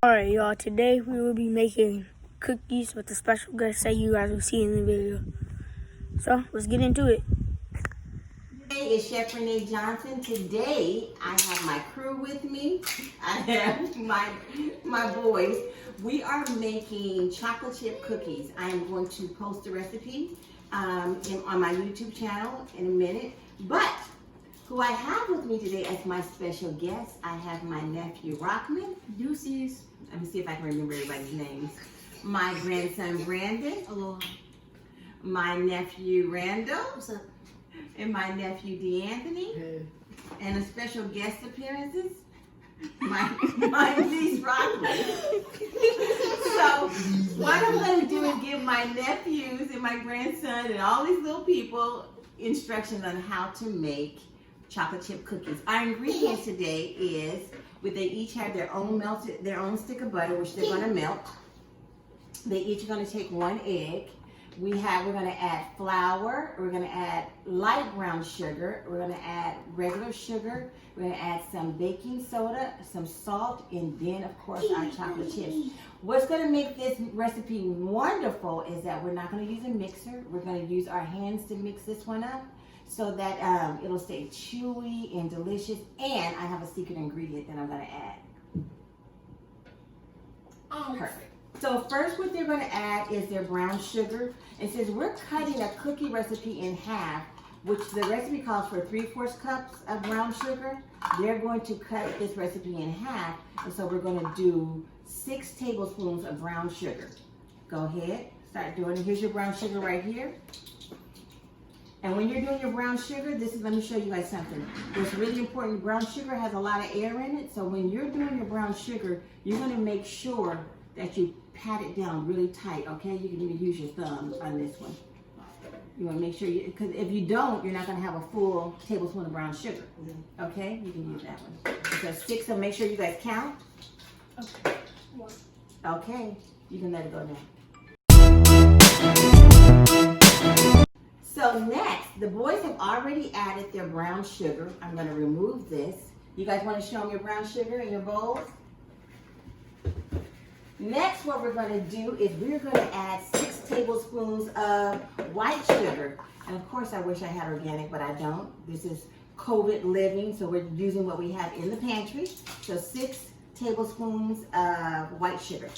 Alright y'all, today we will be making cookies with the special guest that you guys will see in the video. So, let's get into it. Hey, it's Chef Renee Johnson. Today, I have my crew with me. I have my boys. We are making chocolate chip cookies. I am going to post the recipe on my YouTube channel in a minute. But who I have with me today as my special guest, I have my nephew Rockman. Deuces. Let me see if I can remember everybody's names. My grandson Brandon. Hello. My nephew Randall. What's up? And my nephew DeAnthony. Hey. And a special guest appearances, my niece Rockman. So what I'm going to do is give my nephews and my grandson and all these little people instructions on how to make chocolate chip cookies. Our ingredients today is, they each have their own stick of butter, which they're going to melt. They each are going to take 1 egg. We're going to add flour, we're going to add light brown sugar, we're going to add regular sugar, we're going to add some baking soda, some salt, and then of course our chocolate chips. What's going to make this recipe wonderful is that we're not going to use a mixer. We're going to use our hands to mix this one up so that it'll stay chewy and delicious. And I have a secret ingredient that I'm going to add. Perfect. So first what they're going to add is their brown sugar. And since we're cutting a cookie recipe in half, which the recipe calls for 3/4 cups of brown sugar, they're going to cut this recipe in half. And so we're going to do 6 tablespoons of brown sugar. Go ahead, start doing it. Here's your brown sugar right here. And when you're doing your brown sugar, let me show you guys something. What's really important, brown sugar has a lot of air in it. So when you're doing your brown sugar, you're going to make sure that you pat it down really tight, okay? You can even use your thumb on this one. You want to make sure because if you don't, you're not going to have a full tablespoon of brown sugar. Okay? You can use that one. So 6, so make sure you guys count. Okay. 1. Okay, you can let it go now. So next, the boys have already added their brown sugar. I'm going to remove this. You guys want to show them your brown sugar in your bowls? Next, what we're going to do is we're going to add 6 tablespoons of white sugar. And of course, I wish I had organic, but I don't. This is COVID living, so we're using what we have in the pantry. So 6 tablespoons of white sugar.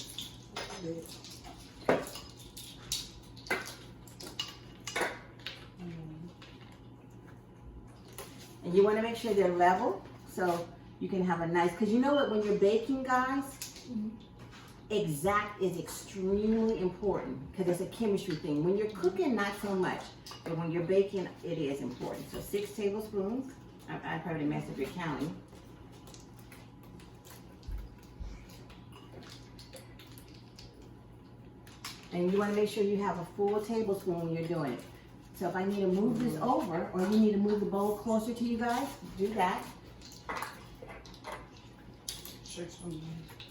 And you want to make sure they're level so you can have a nice, because you know what, when you're baking, guys, exact is extremely important because it's a chemistry thing. When you're cooking, not so much, but when you're baking, it is important. So 6 tablespoons. I probably messed up your counting. And you want to make sure you have a full tablespoon when you're doing it. So if I need to move this over, or you need to move the bowl closer to you guys, do that. 6.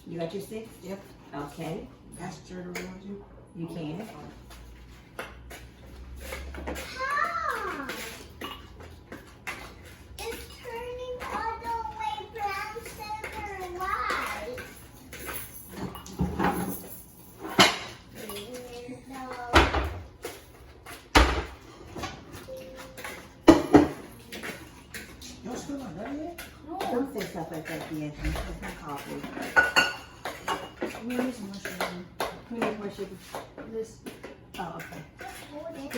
You got your 6? Yep. Okay. That's turn around you. You can. Mom, it's turning all the way brown, silver, and white. You're still not ready yet? Don't say stuff like that, D'Anthony. It's not coffee. We need some more sugar. Who needs more sugar? This. Oh, okay.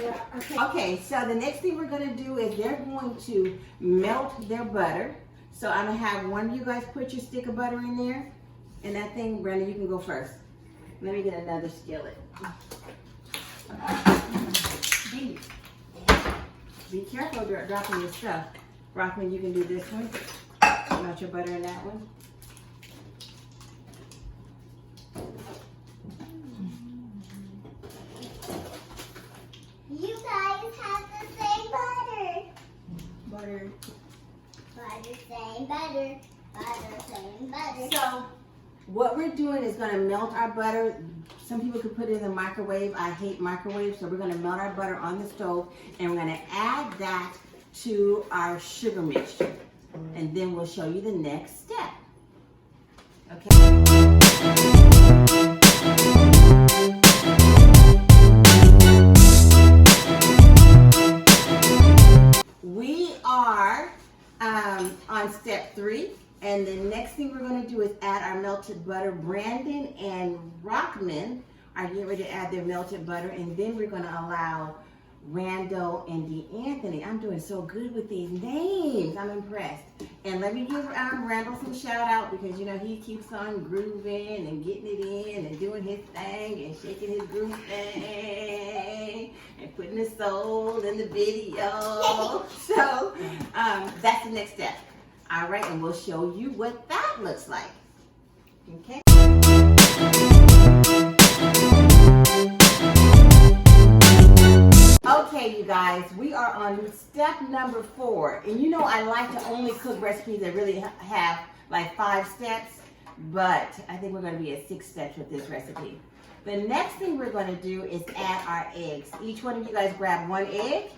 Yeah, okay. Okay, so the next thing we're going to do is they're going to melt their butter. So I'm going to have one of you guys put your stick of butter in there. And that thing, Brenda, you can go first. Let me get another skillet. Be careful dropping your stuff. Rockman, you can do this one. Melt your butter in that one. You guys have the same butter. Butter. Butter, same butter. Butter, same butter. So what we're doing is going to melt our butter. Some people could put it in the microwave. I hate microwaves, so we're going to melt our butter on the stove, and we're going to add that to our sugar mixture. And then we'll show you the next step. Okay. We are on step 3, and the next thing we're going to do is add our melted butter. Brandon and Rockman are getting ready to add their melted butter, and then we're going to allow Randall and DeAnthony. I'm doing so good with these names. I'm impressed. And let me give Randall some shout out, because you know he keeps on grooving and getting it in and doing his thing and shaking his groove thing and putting his soul in the video. So that's the next step. All right, and we'll show you what that looks like. Okay. Okay, you guys, we are on step number 4. And you know I like to only cook recipes that really have like 5 steps, but I think we're going to be at 6 steps with this recipe. The next thing we're going to do is add our eggs. Each one of you guys grab 1 egg.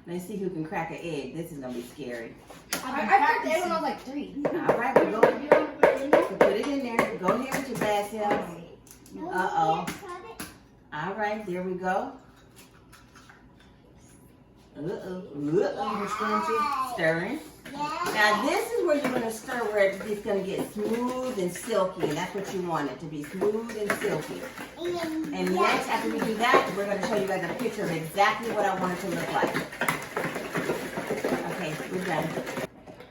Let's see who can crack an egg. This is going to be scary. I cracked the egg when I was like 3. All right, we go. So put it in there. Go ahead with your bad self. Uh-oh. All right, there we go. Uh-oh. Stirring. Now this is where you're going to stir where it's going to get smooth and silky, and that's what you want it to be, smooth and silky. And next, after we do that, we're going to show you guys a picture of exactly what I want it to look like. Okay, we're done.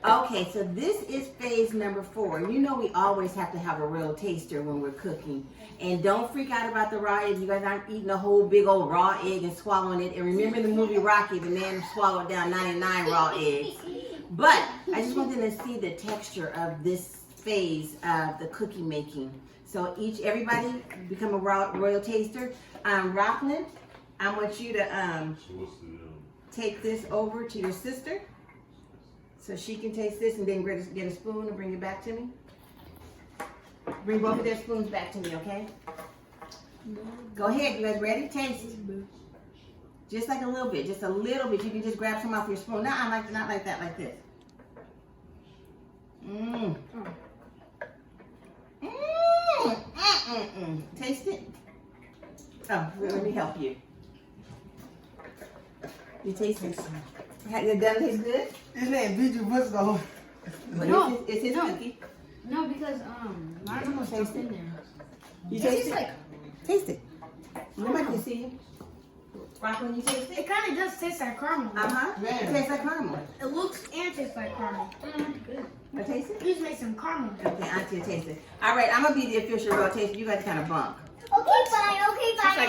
Okay, so this is phase number 4. You know we always have to have a real taster when we're cooking. And don't freak out about the raw egg. You guys aren't eating a whole big old raw egg and swallowing it. And remember the movie Rocky, the man swallowed down 99 raw eggs. But I just want them to see the texture of this phase of the cookie making. So everybody become a royal taster. Rockland, I want you to take this over to your sister so she can taste this, and then get a spoon and bring it back to me. Bring both of their spoons back to me, okay? Go ahead, you guys ready? Taste. Just like a little bit, just a little bit. You can just grab some off your spoon. Not like that, like this. Mmm. Mmm. Mm-mm-mm. Taste it. Oh, let me help you. You taste it. It doesn't taste good? His name Bijou Bush though. No, it's his cookie. No, because mine almost tastes in there. You taste it? Like, taste it. Nobody can see you. Rockland, you taste it? it kind of does taste like caramel. It tastes like caramel. It looks and tastes like caramel. Good. I taste it? Please make some caramel. Okay, Auntie will taste it. All right, I'm going to be the official real taster. You guys kind of bump. Okay, fine. I'm gonna taste it. I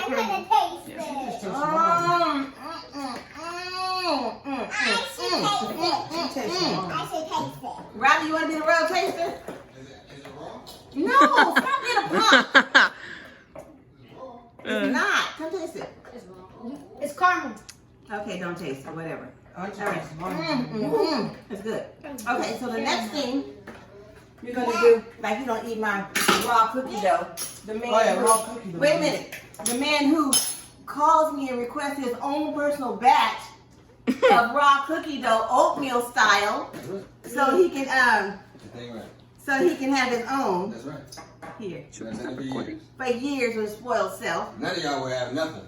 should taste it. Robbie, you want to be the real taster? Is it raw? No, stop being a punk. It's not. Come taste it. It's caramel. Okay, don't taste it. Whatever. All All right. It's good. Okay, so the next thing you're going to do, like you don't eat my raw cookie dough. The man raw cookie dough. Wait a minute. The man who calls me and requests his own personal batch of raw cookie dough, oatmeal style, so he can have his own. That's right. Here. That's it for years. For years with spoiled self. None of y'all will have nothing.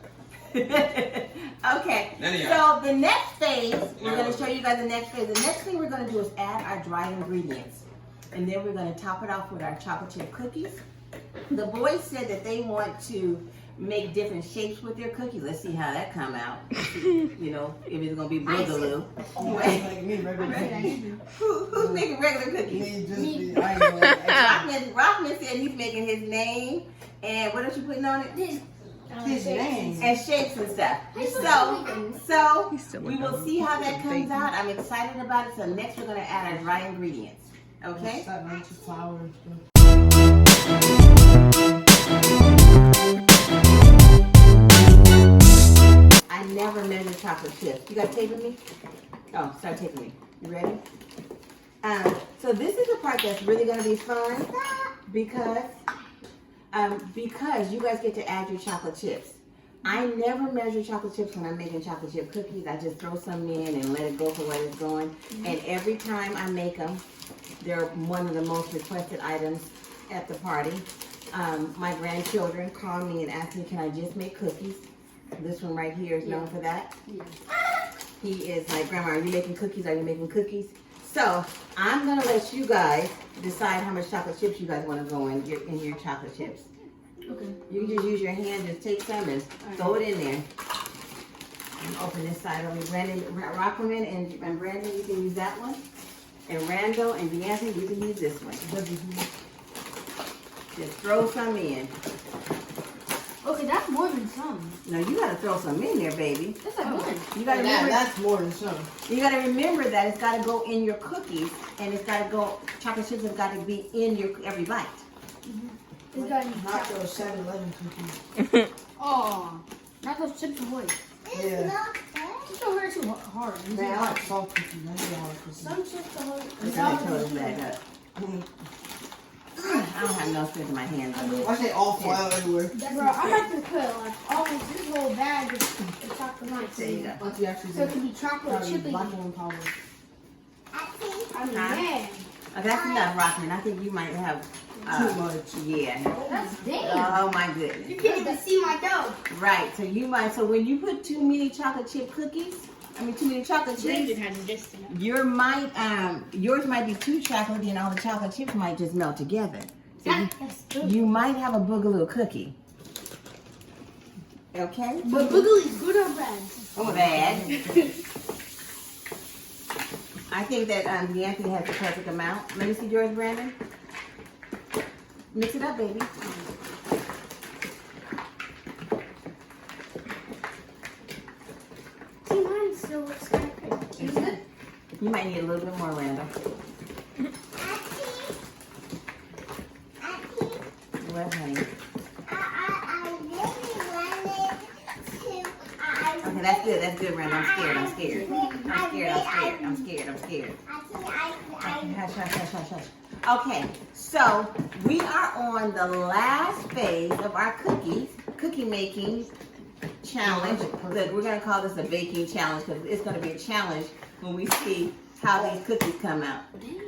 Okay. None of y'all. So the next phase, we're going to show you guys the next phase. The next thing we're going to do is add our dry ingredients. And then we're going to top it off with our chocolate chip cookies. The boys said that they want to make different shapes with their cookies. Let's see how that come out. You know, if it's going to be boogaloo. Who's making regular cookies? Rockman said he's making his name. And what else you putting on it? His name. And shapes and stuff. So we will see how that comes out. I'm excited about it. So next we're going to add our dry ingredients. Okay? I never measure chocolate chips. You guys taping me? Oh, start taping me. You ready? So this is the part that's really going to be fun because you guys get to add your chocolate chips. I never measure chocolate chips when I'm making chocolate chip cookies. I just throw some in and let it go for what it's going. And every time I make them, they're one of the most requested items at the party. My grandchildren call me and ask me, can I just make cookies? This one right here is known for that. Yeah. He is like, Grandma, are you making cookies? Are you making cookies? So I'm gonna let you guys decide how much chocolate chips you guys want to go in your chocolate chips. Okay. You can just use your hand, just take some and throw it in there. And open this side over. Brandon, Rockman and Brandon, you can use that one. And Randall and Deanthony, you can use this one. Just throw some in. Okay, that's more than some. Now you gotta throw some in there, baby. That's like one. You gotta Yeah, remember. that's more than some. You gotta remember that it's gotta go in your cookies, and it's gotta go. Chocolate chips have got to be in your every bite. It's got Not those 7-Eleven cookies. Oh, not those chips and white. Yeah. Chips are way too hard. Man, I like salt cookies. I hate hard cookies. Some chips are hard. Look at that toes back up. I don't have no strength in my hands. I say all fly everywhere. Bro, I like to put like almost this whole bag of chocolate chips There you in go. it. What you actually So it do? can be chocolate chippy. Black and powder. I mean, Huh? yeah. Oh, that's enough, Rockman. I think you might have Too much. Yeah. That's damn. Oh my goodness. You can't even see my dough. Right. So you might. So when you put too many chocolate chip cookies, too many chocolate chips, has this enough. yours might be too chocolatey, and all the chocolate chips might just melt together. So That's good. you might have a boogaloo cookie. Okay. But Boogly's good or bad? Oh, bad. I think that Anthony has the perfect amount. Let me see yours, Brandon. Mix it up, baby. See, mine still looks kind of good. Is it? You might need a little bit more, Randall. What, honey? Okay, that's good. That's good, Randall. I'm scared. I'm scared. Okay, hush, hush, hush, hush, hush. Okay, so we are on the last phase of our cookie making challenge. Look, we're gonna call this a baking challenge because it's gonna be a challenge when we see how these cookies come out.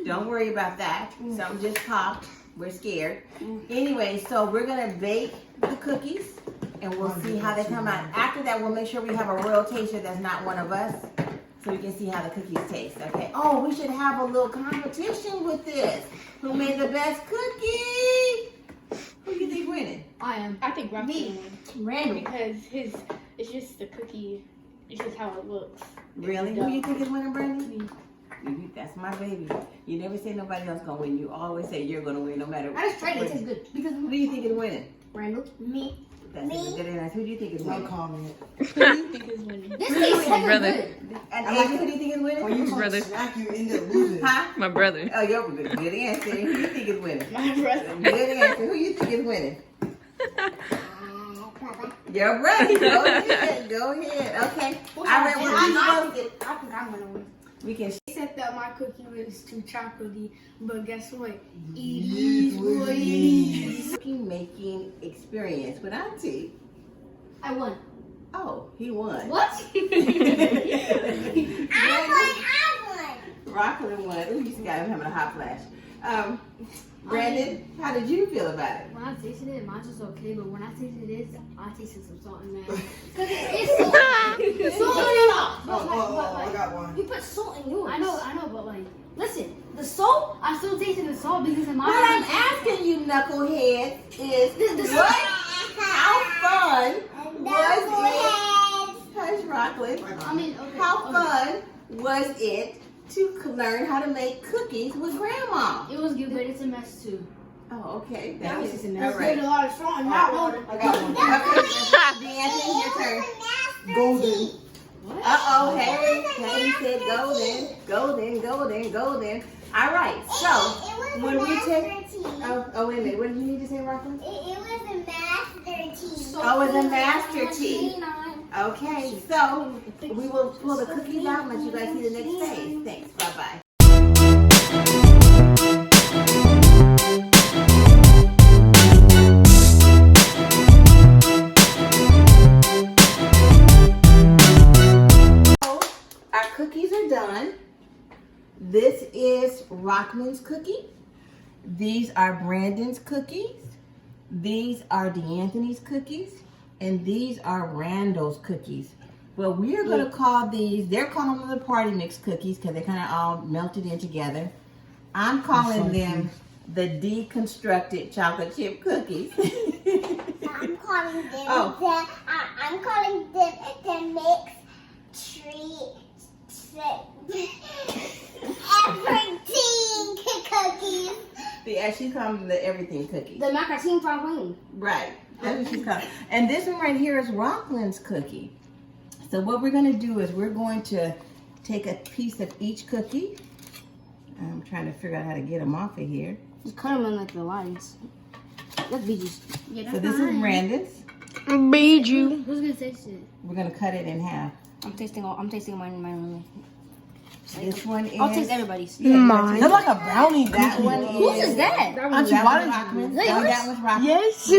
Don't worry about that. Some just popped. We're scared. Anyway, so we're gonna bake the cookies and we'll see how they come out. After that, we'll make sure we have a royal taster that's not one of us, so we can see how the cookies taste. Okay. Oh, we should have a little competition with this. Who made the best cookie? Who do you think winning? I am. I think Rocky Me. won Randall. because it's just the cookie. It's just how it looks. Really? Who do you think is winning, Brandon? That's my baby. You never say nobody else gonna win. You always say you're gonna win, no matter I just tried it. what. It tastes good. Because Who do you think is winning? Randall, me. That's a good answer. Who do you think is No winning? comment. Who do you think is winning? This tastes My so brother. good. And Asia, who do you think is winning? When you Brother. snack, you end up losing. Huh? My brother. Oh, you're good. Good answer. Who do you think is winning? My brother. Good answer. Who you think is winning? Your brother. Go ahead. Go ahead. Okay. All right. Well, I think I'm gonna win. we can. Except that my cookie was too chocolatey, but guess what? It Yes, is what it is. Cookie making experience with Auntie. I won. Oh, he won. What? Rockland won. Ooh, you got him having a hot flash. Brandon, how did you feel about it? When I tasted it, mine was okay, but when I tasted this, I tasted some salt in there. Because it's salt. Salt in it. I got one. You put salt in yours. I know, but like, listen, the salt, I still tasted the salt because in mine. What I'm asking you, knucklehead, is how fun was it? Hush, Rockland. I mean, okay. How fun was it to learn how to make cookies with Grandma? It was good, but it's a mess too. Oh, okay. That was just a mess. All There's right. a lot of salt in that one. I got one. Okay, Deanthony, your turn. Golden. Uh-oh, hey, said golden. All right, so when we take, oh, wait a minute, what did you need to say, Rockland? It was a master tea. Oh, it's a master tea. Okay, so we will pull the cookies out and let you guys see the next phase. Thanks, bye-bye. done. This is Rockman's cookie. These are Brandon's cookies. These are DeAnthony's cookies. And these are Randall's cookies. Well, we're going to call these, they're calling them the party mix cookies because they're kind of all melted in together. I'm calling them the deconstructed chocolate chip cookies. I'm calling them I'm calling them the mix treat everything cookies. She's calling them the everything cookies. The macaroni praline. Right. That's what she's calling. And this one right here is Rockland's cookie. So what we're going to do is we're going to take a piece of each cookie. I'm trying to figure out how to get them off of here. Just cut them in like the lines. That's BG's. Yeah, So this is Brandon's. Biju. Who's gonna taste it? We're going to cut it in half. I'm tasting mine. This one is... I'll taste everybody's. Mine. They're like a brownie That cookie. one Whose is that? Auntie, That why one's did Rockman's. Is that That one's Rockman's. Yes.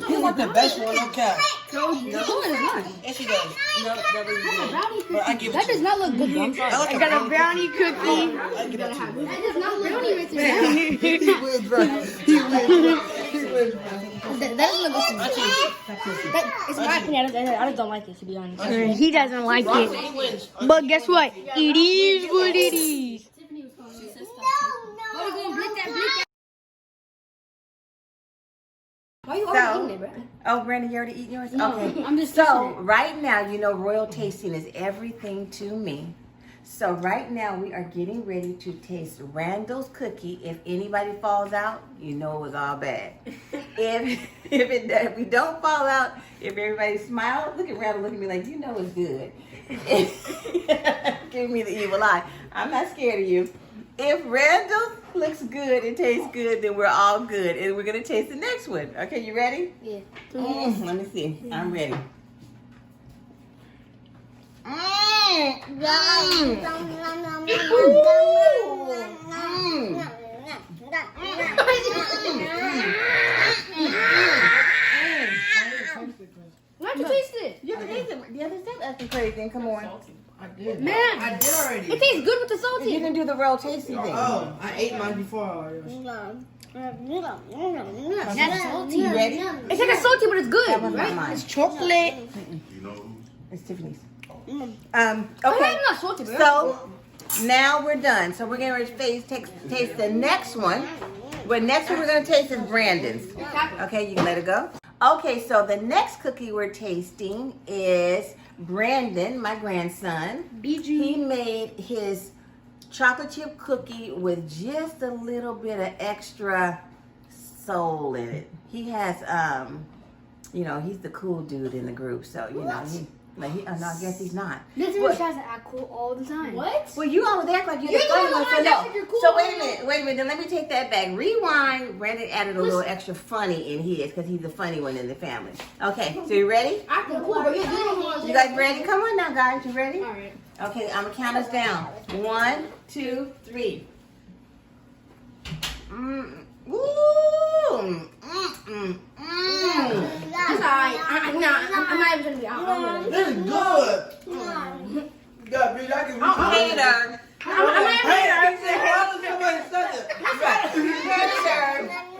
you want the best one? Okay. Who is mine? Yes, she does. No, that was good. Brownie But I cookie. give it That to does you. not look good. Though. I'm sorry. I like I got a brownie cookie. I give it to you. That does not look brownie right there. He wins, bro. He wins, bro. That doesn't look good. That, it's my opinion. I just don't like it, to be honest. He doesn't like it. But guess what? It is what it is. Why are you already eating it, bro? Oh, Brandon, you already eaten yours? No, Okay. I'm just So tasting it. right now, you know, royal tasting is everything to me. So right now, we are getting ready to taste Randall's cookie. If anybody falls out, you know it was all bad. If we don't fall out, if everybody smiles, look at Randall, look at me like, you know it's good. Give me the evil eye. I'm not scared of you. If Randall looks good and tastes good, then we're all good. And we're going to taste the next one. Okay, you ready? Yeah. Let me see. I'm ready. Why'd you taste it? You can taste it. The other stuff acting crazy. Come on. I did. Man. I did already. It tastes good with the You salty. can do the real tasty thing. Oh, I ate mine before already. That's salty. You ready? It's like a salty, but it's good, That one's not right? mine. It's chocolate. It's Tiffany's. Okay. Okay. It's not salty, bro. So now we're done. So we're going to taste the next one. The next one we're going to taste is Brandon's. Okay, you can let it go. Okay, so the next cookie we're tasting is Brandon, my grandson. He made his chocolate chip cookie with just a little bit of extra soul in it. He has, you know, he's the cool dude in the group, so, you know, no, I guess he's not. This Well- one tries to act cool all the time. What? Well, you always act like you're the You're the funny one one, so that no. acts like you're cool So all wait the a minute, then let me take that back. Rewind, Brandon added a little extra funny in his, because he's the funny one in the family. Okay, so you ready? Acting cool, but you're doing it. You guys ready? Come on now, guys, you ready? Alright. Okay, I'm gonna count us down. 1, 2, 3. Ooh. That's alright. I'm not even gonna be out. This is good. You got bitch, I can Hater. Hey, I said, how does somebody say that?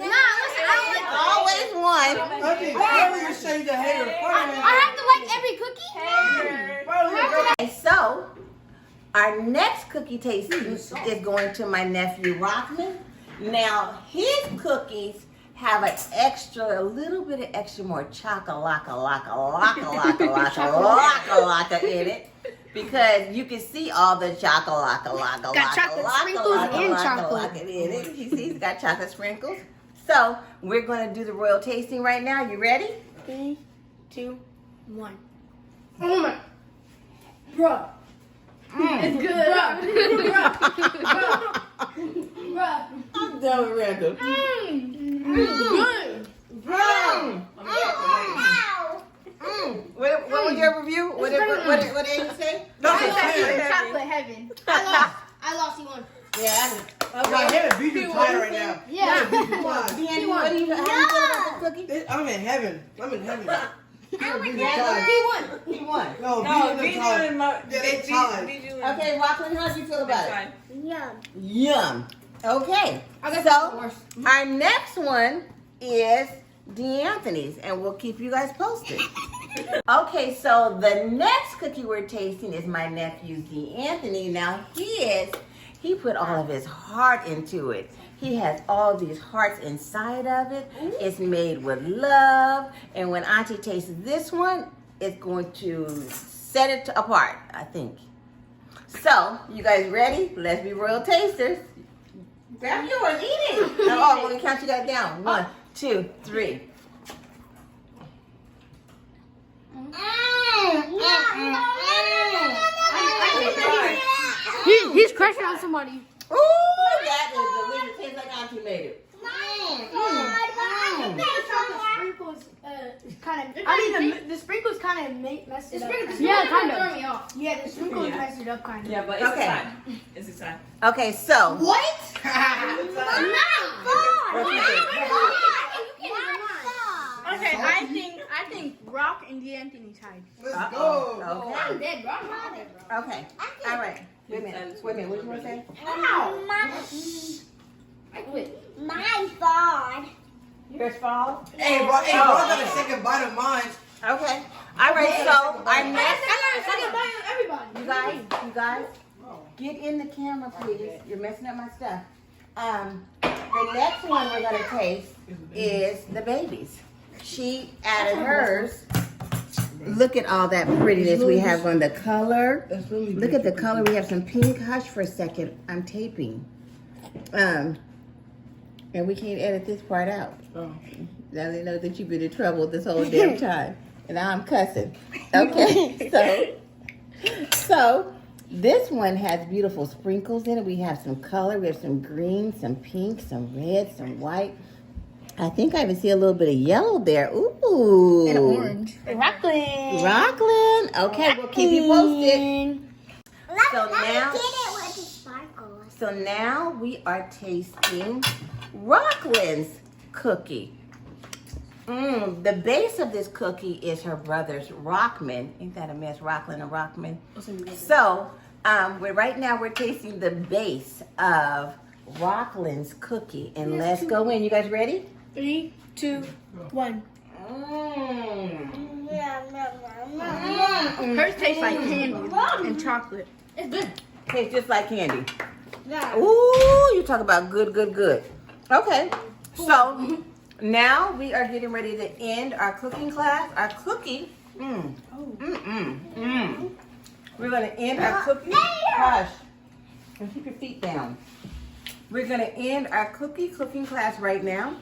Hater. Always one. Auntie, why do you say the hater? I have to like every cookie. Okay, so our next cookie tasting is going to my nephew Rockman. Now his cookies have a little bit of extra more chocolate in it, because you can see all the chocolate sprinkles and chocolate. in it. You see, it's got chocolate sprinkles. So we're going to do the royal tasting right now. You ready? 3, 2, 1. Oh my. Bruh. It's good. Bruh. I'm done with Randall. Good. What was your review? What did you say? Chocolate heaven. I lost. You won. Yeah. My head beat you tired right now. Yeah. Deanna, what do you how do you feel about the cookie? I'm in heaven. I'm in heaven. He won. No, No, Bijou Bijou tied. and Yeah, they tied. Okay, Rockland, how do you feel about it? Yum. Yum. Okay. I got So, the worst. our next one is D'Anthony's, and we'll keep you guys posted. Okay, so the next cookie we're tasting is my nephew's D'Anthony. Now, he put all of his heart into it. He has all these hearts inside of it. It's made with love. And when Auntie tastes this one, it's going to set it apart, I think. So, you guys ready? Let's be royal tasters. Grab yours, eat it. Oh, I'm going to count you guys down. 1, 2, 3. He's crushing on somebody. Ooh, that is delicious. Tastes like Auntie made it. The sprinkles kind of messed it up. Yeah, kind of. Yeah, the sprinkles messed it up kind of. Yeah, but it's Okay. exciting. It's exciting. Okay, so. What? What you think? Okay, I think Rock and D'Anthony tied. Let's go. Okay. I'm dead, bro. I'm dead, bro. Okay. All right. Wait a minute. What you want to say? I quit. My fault. Yours fall? Hey, bro, gotta say goodbye to mine. Okay. All right, so our next. Everybody. You guys, get in the camera, please. You're messing up my stuff. The next one we're gonna taste is the baby's. She added hers. Look at all that prettiness we have on the color. That's really Look at the color. We have some pink. Hush for a second. I'm taping. And we can't edit this part out. Oh. Now they know that you've been in trouble this whole damn time. And now I'm cussing. Okay, so this one has beautiful sprinkles in it. We have some color. We have some green, some pink, some red, some white. I think I even see a little bit of yellow there. Ooh. And orange. Rockland. Rockland. Okay, we'll keep you posted. So Let me now- get it with the sparkles. So now we are tasting Rockland's cookie. The base of this cookie is her brother's Rockman. Ain't that a mess? Rockland and Rockman. So right now we're tasting the base of Rockland's cookie. And let's go in. You guys ready? 3, 2, 1. Hers tastes like candy and chocolate. It's good. Tastes just like candy. Yeah. Ooh, you talk about good, good, good. Okay, so now we are getting ready to end our cooking class. Our cookie. We're gonna end our cookie. Hush. And keep your feet down. We're gonna end our cooking class right now.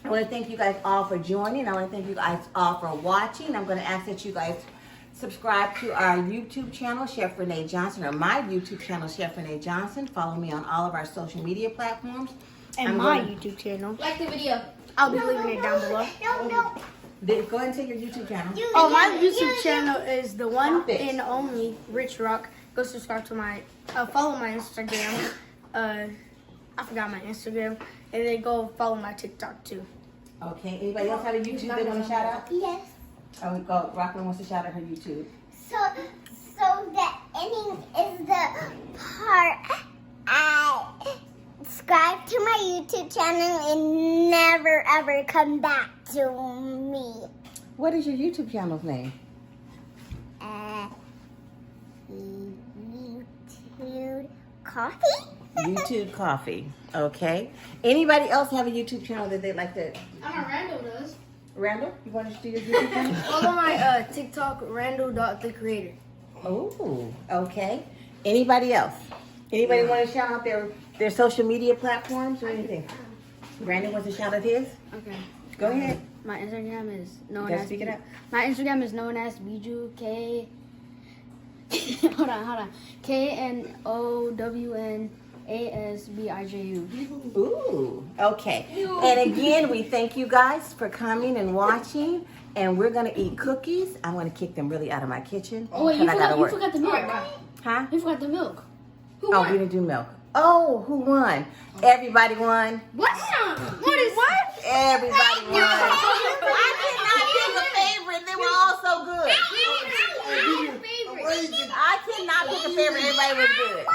I want to thank you guys all for joining. I want to thank you guys all for watching. I'm going to ask that you guys subscribe to our YouTube channel, Chef Renee Johnson, or my YouTube channel, Chef Renee Johnson. Follow me on all of our social media platforms. And my YouTube channel. Like the video. I'll be leaving it down below. No. Go ahead and take your YouTube channel. Oh, my YouTube channel is the one and only Rich Rock. Go subscribe to my, follow my Instagram. I forgot my Instagram. And then go follow my TikTok too. Okay, anybody else have a YouTube they want to shout out? Yes. Oh, go. Rockland wants to shout out her YouTube. So the ending is the part I subscribe to my YouTube channel and never ever come back to me. What is your YouTube channel's name? YouTube Coffee? YouTube Coffee. Okay. Anybody else have a YouTube channel that they'd like to? I know Randall does. Randall, you want to do your YouTube channel? Follow my TikTok, Randall.thecreator. Oh, okay. Anybody else? Anybody want to shout out their social media platforms or anything? Brandon wants to shout out his? Okay. Go ahead. My Instagram is known Gotta as speak it up. My Instagram is known as Bijou K. hold on. KNOWNASBIJU. Ooh, okay. And again, we thank you guys for coming and watching. And we're gonna eat cookies. I'm gonna kick them really out of my kitchen. Oh, wait, you 'cause I gotta work. forgot the milk. Huh? You forgot the milk. Who Oh, won? we didn't do milk. Oh, who won? Everybody won. What? What is what? Everybody won. I did not pick a cannot pick a favorite. Everybody was good.